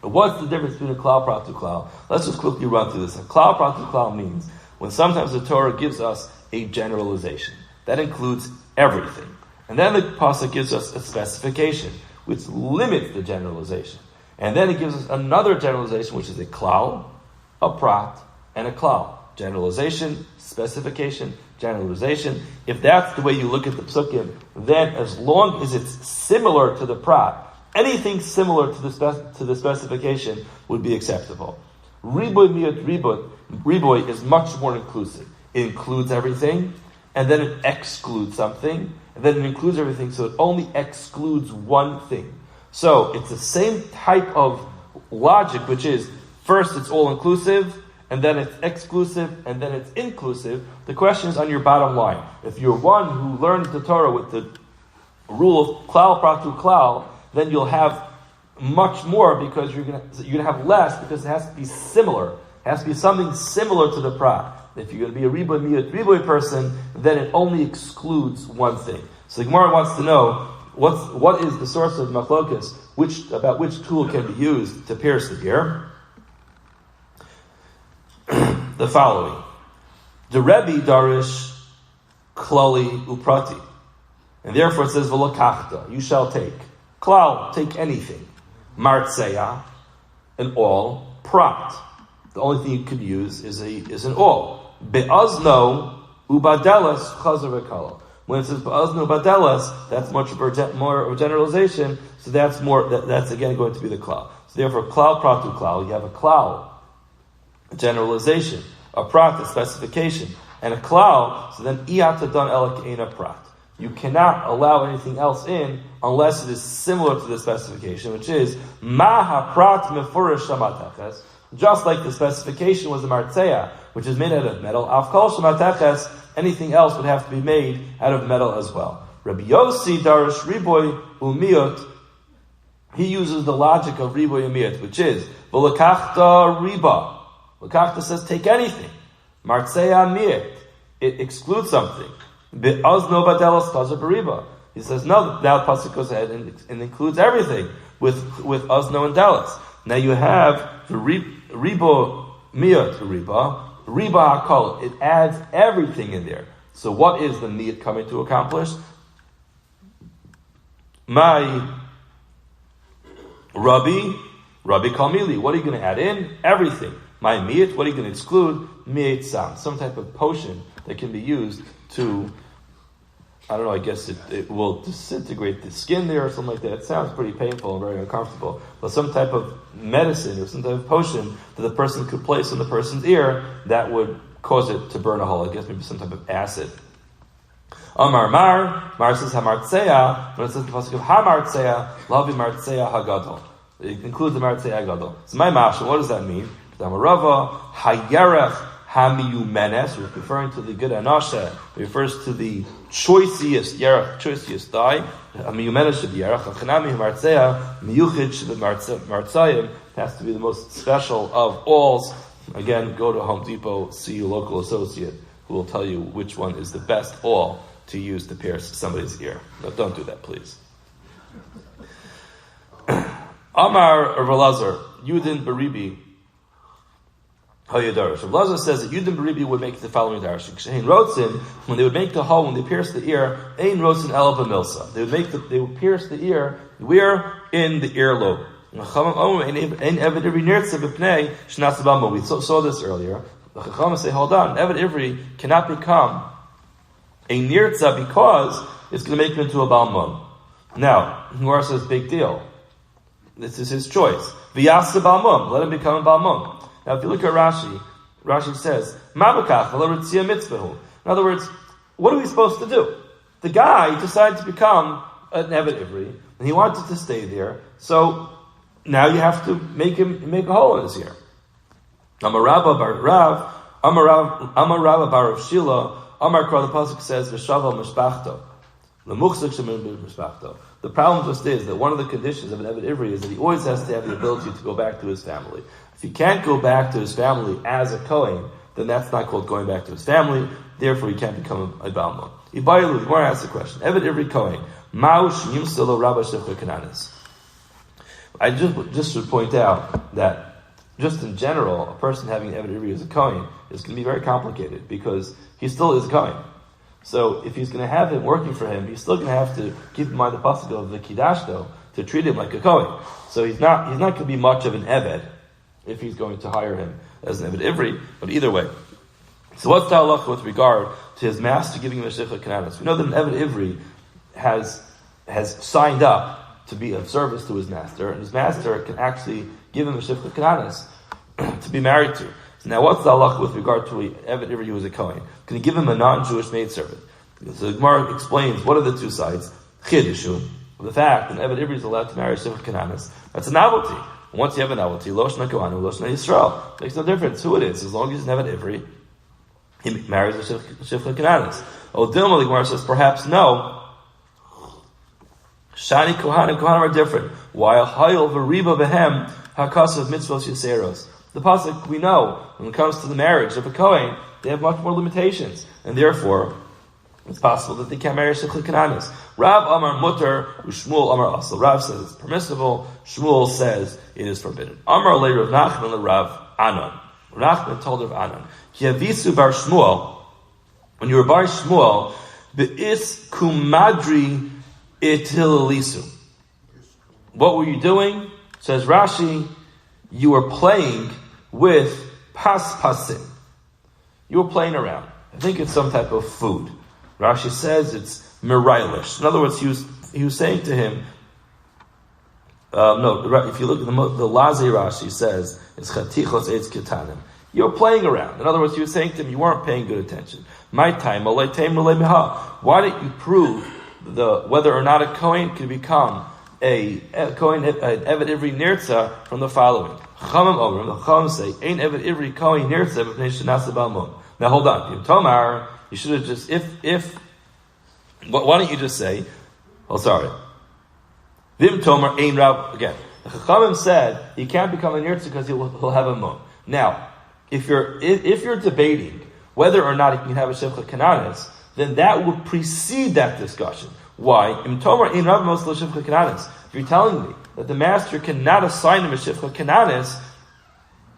What's the difference between a klal pratu klal? Let's just quickly run through this. A klal pratu klal means when sometimes the Torah gives us a generalization that includes everything, and then the pasuk gives us a specification which limits the generalization, and then it gives us another generalization which is a klal, a prat, and a klal. Generalization, specification, generalization. If that's the way you look at the psukim, then as long as it's similar to the prat, anything similar to the specification would be acceptable. Riboy miyot riboy is much more inclusive. It includes everything, and then it excludes something, and then it includes everything, so it only excludes one thing. So it's the same type of logic, which is first it's all inclusive, and then it's exclusive, and then it's inclusive. The question is on your bottom line. If you're one who learns the Torah with the rule of klal pratu klal, then you'll have much more because you're gonna have less because it has to be similar. It has to be something similar to the prat. If you're going to be a riboy miyot riboy person, then it only excludes one thing. So the Gemara wants to know what is the source of machlokas, about which tool can be used to pierce the ear. The following: the Rebbe darish klali uprati, and therefore it says v'lokachta, you shall take. Klal, take anything. Martzeya, an awl. Prat, the only thing you could use is an awl. Be'azno Ubadelas chazer v'kala. When it says ba'aznu badelas, that's much more of a generalization. So that's more. That's again going to be the klal. So therefore, klal pratu klal. You have a klal, a generalization, a prat, a specification, and a klal. So then iyata dan elak eina prat. You cannot allow anything else in unless it is similar to the specification, which is maha prat mefurish shamateches. Just like the specification was the martzeya, which is made out of metal, afkol shamateches, anything else would have to be made out of metal as well. Rabbi Yossi darish riboy umiyot. He uses the logic of riboy umiyot, which is v'lekachta riba. Lekachta says take anything. Martzeya miyot. It excludes something. Be'azno badelas chazer b'riba. He says no. Now the pasuk goes ahead and includes everything with azno and delas. Now you have the ribo miyot riba. Riba hakol, it adds everything in there. So what is the miyot coming to accomplish? My Rabbi Kalmili, what are you going to add in? Everything. My miyot, what are you going to exclude? Miyot sam, some type of potion that can be used to, I don't know, I guess it will disintegrate the skin there or something like that. It sounds pretty painful and very uncomfortable. But some type of medicine or some type of potion that the person could place in the person's ear that would cause it to burn a hole. I guess maybe some type of acid. Amar Mar says Hamartzeya, when it says the pasuk of Hamartzeya, Lavi Martzeya Hagadol. It includes the Martzeya Hagadol. So my Masha, what does that mean? Damarava, Hayerech, Hamiyumenes, referring to the good anasha, refers to the choicest yerach, choicest dye. Hamiyumenes should be yerach. Achanami martzea, miyuchid should be martzayim. Has to be the most special of alls. Again, go to Home Depot, see your local associate who will tell you which one is the best all to use to pierce somebody's ear. No, don't do that, please. Amar Ravalazer, Yudin Baribi. Rabbi Lazar says that Yudin Baribi would make the following darshik. Shein rotzin, when they would make the hole, when they pierce the ear, ein rotzin el b'milsa. They would pierce the ear, where? In the earlobe. We saw this earlier. The Chacham say, hold on, Eved Ivri cannot become a nirtza because it's going to make him into a balmon. Now, Gemara says, big deal. This is his choice. V'yasa balmon, let him become a balmon. Now, if you look at Rashi says, "Mabakach v'laritzia mitzvahu." In other words, what are we supposed to do? The guy decided to become an Eved Ivri, and he wanted to stay there. So now you have to make a hole in his ear. Amar Rabba bar Rav, Amar Rabba bar Rav Shila, Amar Kra. The pasuk says, "V'shava mishpachto." The problem just is that one of the conditions of an Eved Ivri is that he always has to have the ability to go back to his family. If he can't go back to his family as a Kohen, then that's not called going back to his family. Therefore, he can't become a Balma. Ibayilu, the Gemara asks the question: Eved Ivri Kohen, Maush Yimsilo Rabba Shefcha Kananis. I just should point out that just in general, a person having Eved Ivri as a Kohen is going to be very complicated because he still is a Kohen. So if he's going to have him working for him, he's still going to have to keep in mind the pasuk of the Kiddush to treat him like a Kohen. So he's not going to be much of an Eved if he's going to hire him as an Eved Ivri, but either way. So what's the halacha with regard to his master giving him a shechah kananis? We know that an Eved Ivri has signed up to be of service to his master, and his master can actually give him a shechah kananis to be married to. So now what's the halacha with regard to an Eved Ivri who is a Kohen? Can he give him a non-Jewish maidservant? So the Gemara explains what are the two sides. Kiddushin, the fact that an Eved Ivri is allowed to marry a shechah kananis, that's a novelty. Once you have a novelty, Loshna Kohanu, Loshna Yisrael. Makes no difference who it is, as long as he's an Eved Ivri, he marries a Shifcha Kananis. Dilma, the Gemara says, perhaps no. Shani Kohan and Kohanim are different. While Hayil V'riba Behem Hakasav Mitzvos Yiseros. The pasuk we know when it comes to the marriage of a Kohen, they have much more limitations, and therefore it's possible that they can't marry a Shifcha Kananis. Rav Amar Mutter, Shmuel Amar Asal. Rav says it's permissible. Shmuel says it is forbidden. Amar Le Rav Nachman Le Rav Anan. Rav Nachman told Rav Anan, Kiyavisu bar Shmuel, when you were bar Shmuel, Be'is kumadri itilalisu. What were you doing? Says Rashi, you were playing with paspasim. You were playing around. think it's some type of food. Rashi says it's mirailish. In other words, he was saying to him, if you look at the Lazi Rashi says, it's chatichos eitz ketanim. You're playing around. In other words, he was saying to him, you weren't paying good attention. My time, why didn't you prove whether or not a Kohen can become a Kohen, an Evet Ivri Nirtza from the following? The Chachamim say, Ein Evet Ivri Kohen Nirtza b'pnei shenasa balmon. Now hold on. Tomar, you should have just, why don't you just say, Vim Tomar Ein Rab, again. The Chachamim said, he can't become a Nirtza because he'll have a mon. Now, if you're debating whether or not he can have a Shevcha Kananis, then that would precede that discussion. Why? If you're telling me that the master cannot assign him a Shevcha Kananis,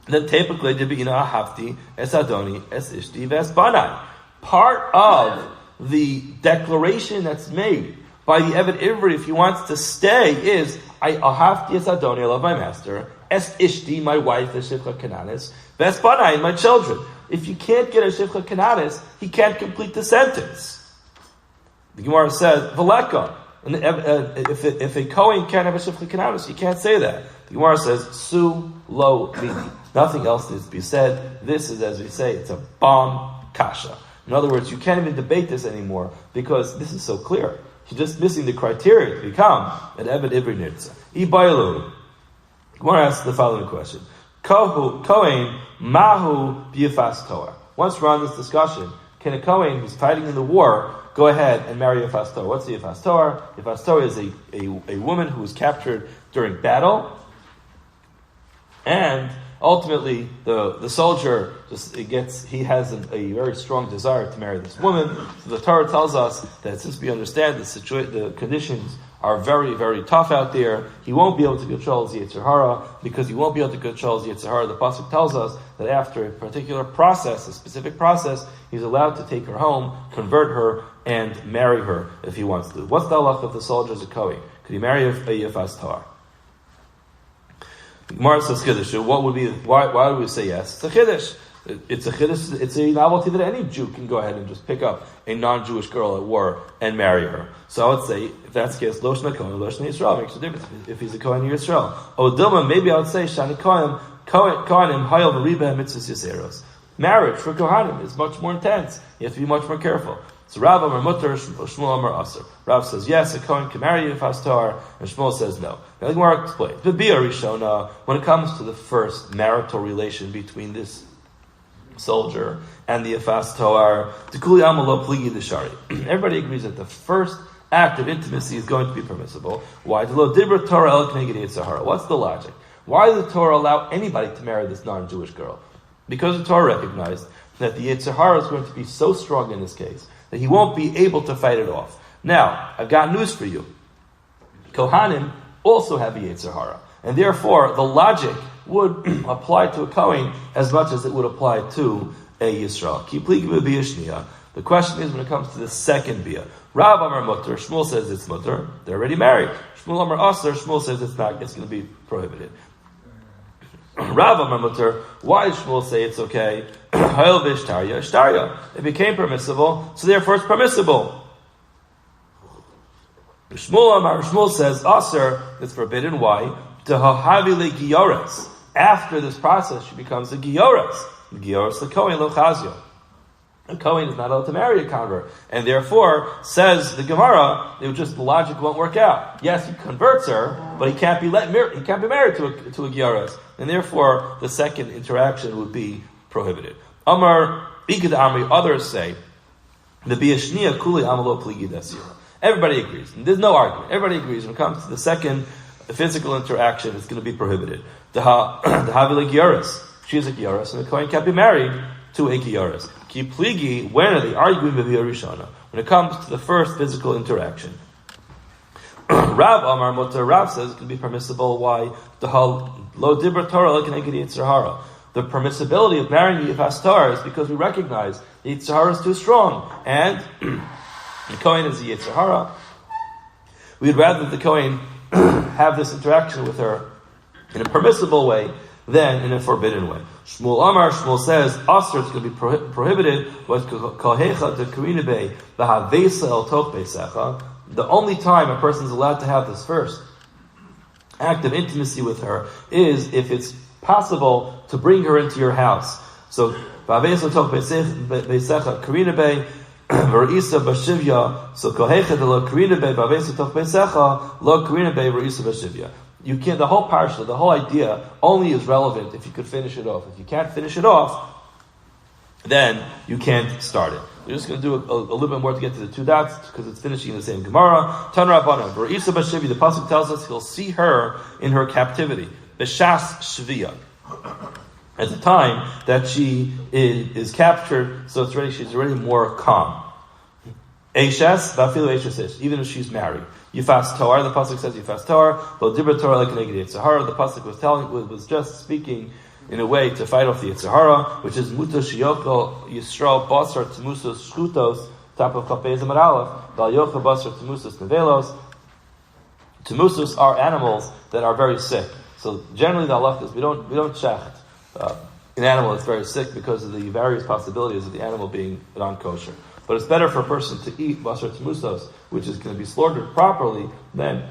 then typically hafti es adoni es ishti ves banai. Part of the declaration that's made by the Evet Ivri, if he wants to stay, is hafti es adoni, I love my master, es ishti, my wife, es Shevcha Kananis, ves banai, my children. If you can't get a Shevcha Kananis, he can't complete the sentence. The Gemara says, Veleka. And if a Kohen can't have a Shevcha Kananis, you can't say that. The Gemara says, Su lo midi. Nothing else needs to be said. This is, as we say, it's a bomb kasha. In other words, you can't even debate this anymore because this is so clear. You're just missing the criteria to become an Evet Ivri Nirtza. Ibayelu. The Gemara asks the following question. Kohen mahu b'yifas Torah. Once we're on this discussion, can a Kohen who's fighting in the war go ahead and marry Yifas Torah? What's the Yifas Torah? Yifas Torah is a woman who was captured during battle, and ultimately the soldier he has a very strong desire to marry this woman. So the Torah tells us that since we understand the conditions are very, very tough out there, he won't be able to control his Yetzer Hara. Because he won't be able to control his Yetzer Hara, the pasuk tells us that after a particular process, a specific process, he's allowed to take her home, convert her, and marry her if he wants to. What's the halach of the soldier as a Kohen? Could he marry a Yifas Torah? Gemara says Kiddushin. Why do we say yes? It's a Kiddush. It's a Chiddush, it's a novelty that any Jew can go ahead and just pick up a non-Jewish girl at war and marry her. So I would say, if that's the case, Loshna Kohen, Loshna Yisrael, makes a difference if he's a Kohen in Yisrael. O Dilma, maybe I would say, Shani Kohenim, Hayel Mariba Mitzvahs Yiseros. Marriage for Kohanim is much more intense. You have to be much more careful. So Rav Amar Mutter, Shmuel Amar Aser. Rav says yes, a Kohen can marry Yifas Torah, and Shmuel says no. Now the Gemara explains. But Bia Rishona, when it comes to the first marital relation between this soldier and the Yifas Torah, everybody agrees that the first act of intimacy is going to be permissible. Why? What's the logic? Why does the Torah allow anybody to marry this non-Jewish girl? Because the Torah recognized that the Yetzer Hara is going to be so strong in this case that he won't be able to fight it off. Now, I've got news for you. Kohanim also have a Yetzer Hara, and therefore the logic would apply to a Kohen as much as it would apply to a Yisrael. The question is when it comes to the second bia. Rav Amar Mutter, Shmuel says it's Mutter, they're already married. Shmuel Amar Aser, Shmuel says it's not, it's going to be prohibited. Rav Amar Mutter, why does Shmuel say it's okay? It became permissible, so therefore it's permissible. Shmuel says Aser, it's forbidden. Why? After this process, she becomes a Gioras. Gioras the Kohen lo chazio. A Kohen is not allowed to marry a convert, and therefore, says the Gemara, the logic won't work out. Yes, he converts her, but he can't be married to a Gioras, and therefore the second interaction would be prohibited. Amar Ikad Amri, others say the Biashnia Kuli Amalo Pligi Desir. Everybody agrees. And there's no argument. Everybody agrees when it comes to the second physical interaction, it's going to be prohibited. The Havile Gioras. She is a Gioras, and the Kohen can't be married to a Gioras. Ki Pligi, when are they arguing with Rishana? When it comes to the first physical interaction. Rav Amar Mutter, Rav says it can be permissible. Why? The Lo Dibra Torah Lo Keneged Yetzer Hara. The permissibility of marrying the Yifas Torah is because we recognize the Yetzer Hara is too strong, and the Kohen is the Yetzer Hara. We'd rather the Kohen have this interaction with her in a permissible way than in a forbidden way. Shmuel says, Asr, it's going to be prohibited, the only time a person is allowed to have this first act of intimacy with her is if it's possible to bring her into your house. So, you can't, the whole parsha, the whole idea only is relevant if you could finish it off. If you can't finish it off, then you can't start it. We're just going to do a little bit more to get to the two dots because it's finishing in the same Gemara. The pasuk tells us he'll see her in her captivity. B'shas shvia. At the time that she is captured, so she's already more calm. Eishes, even if she's married. Yifas Torah, the pasuk says Yifas Torah, lo dibra Torah like neged Zechariah. The pasuk was just speaking in a way to fight off the Zechariah, which is muta shiyoko Yisrael basar tmusos shchutos top of Chafez Amar Aleph, val yocha basar tmusos nevelos. Tmusos are animals that are very sick. So generally the halach is we don't shecht an animal that's very sick because of the various possibilities of the animal being non-kosher. But it's better for a person to eat basar tmusos, which is going to be slaughtered properly, than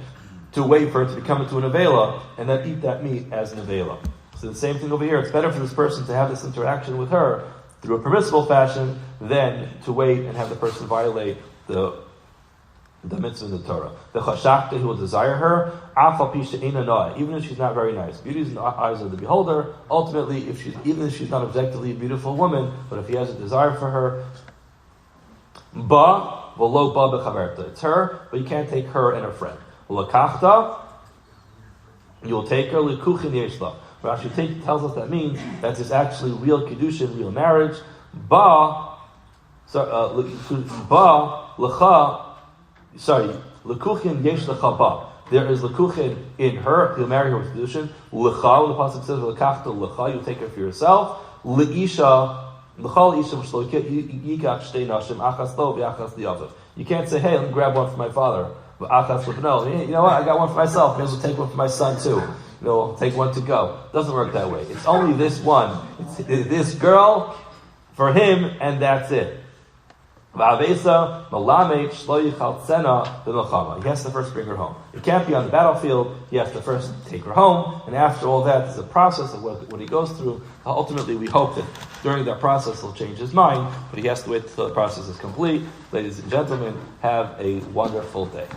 to wait for it to become into an avela and then eat that meat as an avela. So the same thing over here. It's better for this person to have this interaction with her through a permissible fashion than to wait and have the person violate the mitzvah in the Torah. The chashakta, who will desire her, even if she's not very nice. Beauty is in the eyes of the beholder. Ultimately, even if she's not objectively a beautiful woman, but if he has a desire for her, it's her, but you can't take her and her friend. You will take her likuchin yeshla. Rashi tells us that means that it's actually real Kiddushin, real marriage. Lekuchin yesh lecha ba. There is lekuchin in her. You'll marry her with Kiddushin. Lecha, the pasuk says lekachta lecha. You take her for yourself. Leisha. You can't say, hey, let me grab one for my father. No, you know what? I got one for myself. Maybe I'll take one for my son too. Take one to go. It doesn't work that way. It's only this one. It's this girl for him, and that's it. He has to first bring her home. It can't be on the battlefield. He has to first take her home, and after all that, there's a process of what he goes through. Ultimately, we hope that during that process he'll change his mind, but he has to wait until the process is complete. Ladies and gentlemen, have a wonderful day.